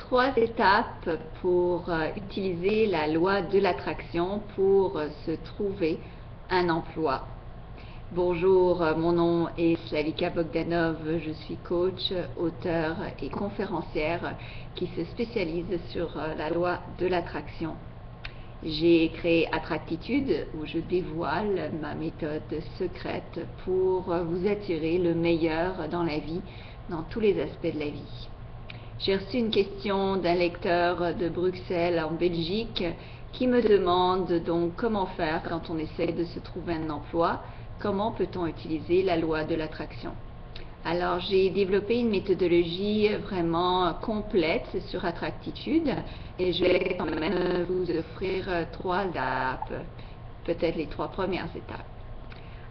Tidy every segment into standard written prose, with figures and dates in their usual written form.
3 étapes pour utiliser la loi de l'attraction pour se trouver un emploi. Bonjour, mon nom est Slavika Bogdanov, je suis coach, auteure et conférencière qui se spécialise sur la loi de l'attraction. J'ai créé Attractitude où je dévoile ma méthode secrète pour vous attirer le meilleur dans la vie, dans tous les aspects de la vie. J'ai reçu une question d'un lecteur de Bruxelles en Belgique qui me demande donc comment faire quand on essaie de se trouver un emploi, comment peut-on utiliser la loi de l'attraction. Alors j'ai développé une méthodologie vraiment complète sur Attractitude et je vais quand même vous offrir 3 étapes, peut-être les 3 premières étapes.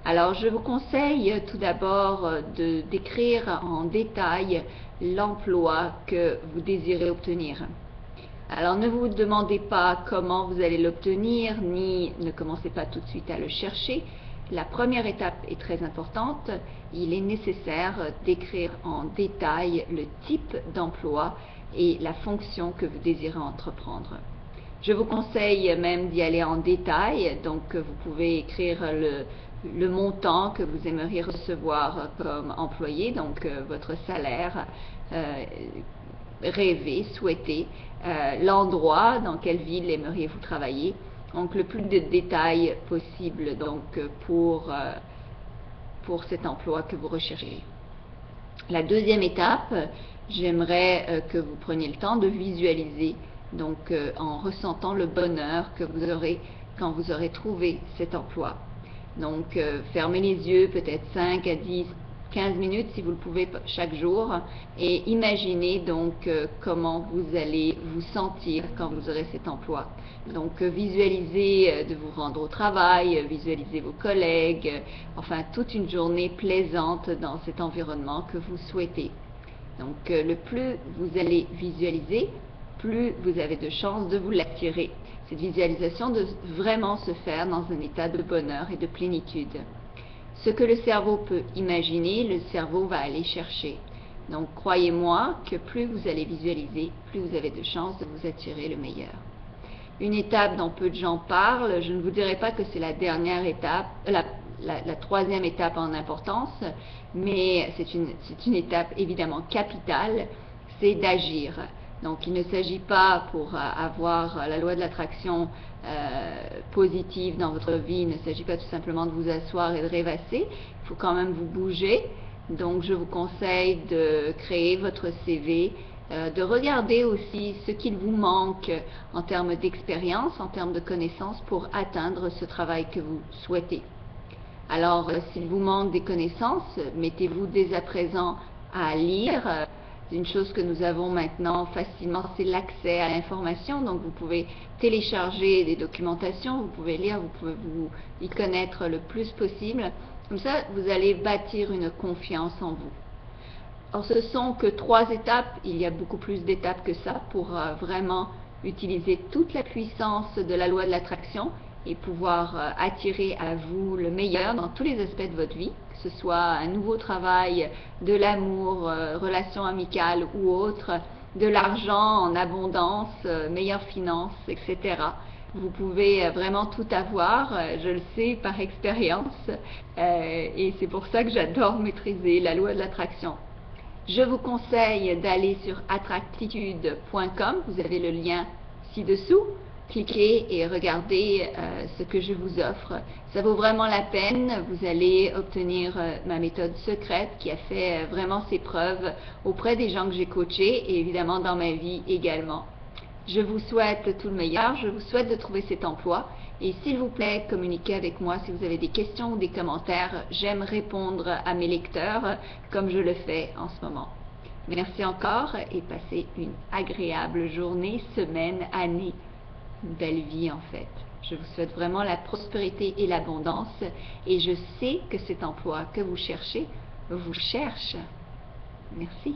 Alors, je vous conseille tout d'abord de décrire en détail l'emploi que vous désirez obtenir. Alors, ne vous demandez pas comment vous allez l'obtenir, ni ne commencez pas tout de suite à le chercher. La première étape est très importante. Il est nécessaire d'écrire en détail le type d'emploi et la fonction que vous désirez entreprendre. Je vous conseille même d'y aller en détail, donc vous pouvez écrire le montant que vous aimeriez recevoir comme employé, donc votre salaire rêvé, souhaité, l'endroit, dans quelle ville aimeriez-vous travailler, donc le plus de détails possible donc pour cet emploi que vous recherchez. La deuxième étape, j'aimerais que vous preniez le temps de visualiser, donc en ressentant le bonheur que vous aurez quand vous aurez trouvé cet emploi. Donc fermez les yeux peut-être 5 à 10, 15 minutes si vous le pouvez chaque jour et imaginez donc comment vous allez vous sentir quand vous aurez cet emploi. Donc visualisez de vous rendre au travail, visualisez vos collègues, enfin toute une journée plaisante dans cet environnement que vous souhaitez. Donc le plus vous allez visualiser, plus vous avez de chances de vous l'attirer. Cette visualisation doit vraiment se faire dans un état de bonheur et de plénitude. Ce que le cerveau peut imaginer, le cerveau va aller chercher. Donc croyez-moi que plus vous allez visualiser, plus vous avez de chances de vous attirer le meilleur. Une étape dont peu de gens parlent, je ne vous dirai pas que c'est la dernière étape, la troisième étape en importance, mais c'est une étape évidemment capitale, c'est d'agir. Donc il ne s'agit pas pour avoir la loi de l'attraction positive dans votre vie, il ne s'agit pas tout simplement de vous asseoir et de rêvasser, il faut quand même vous bouger. Donc je vous conseille de créer votre CV, de regarder aussi ce qu'il vous manque en termes d'expérience, en termes de connaissances pour atteindre ce travail que vous souhaitez. Alors s'il vous manque des connaissances, mettez-vous dès à présent à lire. Une chose que nous avons maintenant facilement, c'est l'accès à l'information. Donc vous pouvez télécharger des documentations, vous pouvez lire, vous pouvez vous y connaître le plus possible. Comme ça, vous allez bâtir une confiance en vous. Or, ce sont que 3 étapes. Il y a beaucoup plus d'étapes que ça pour vraiment utiliser toute la puissance de la loi de l'attraction et pouvoir attirer à vous le meilleur dans tous les aspects de votre vie, que ce soit un nouveau travail, de l'amour, relations amicales ou autre, de l'argent en abondance, meilleures finances, etc. Vous pouvez vraiment tout avoir, je le sais par expérience, et c'est pour ça que j'adore maîtriser la loi de l'attraction. Je vous conseille d'aller sur attractitude.com, vous avez le lien ci-dessous. Cliquez et regardez ce que je vous offre. Ça vaut vraiment la peine. Vous allez obtenir ma méthode secrète qui a fait vraiment ses preuves auprès des gens que j'ai coachés et évidemment dans ma vie également. Je vous souhaite tout le meilleur. Je vous souhaite de trouver cet emploi. Et s'il vous plaît, communiquez avec moi si vous avez des questions ou des commentaires. J'aime répondre à mes lecteurs comme je le fais en ce moment. Merci encore et passez une agréable journée, semaine, année. Une belle vie en fait. Je vous souhaite vraiment la prospérité et l'abondance et je sais que cet emploi que vous cherchez vous cherche. Merci.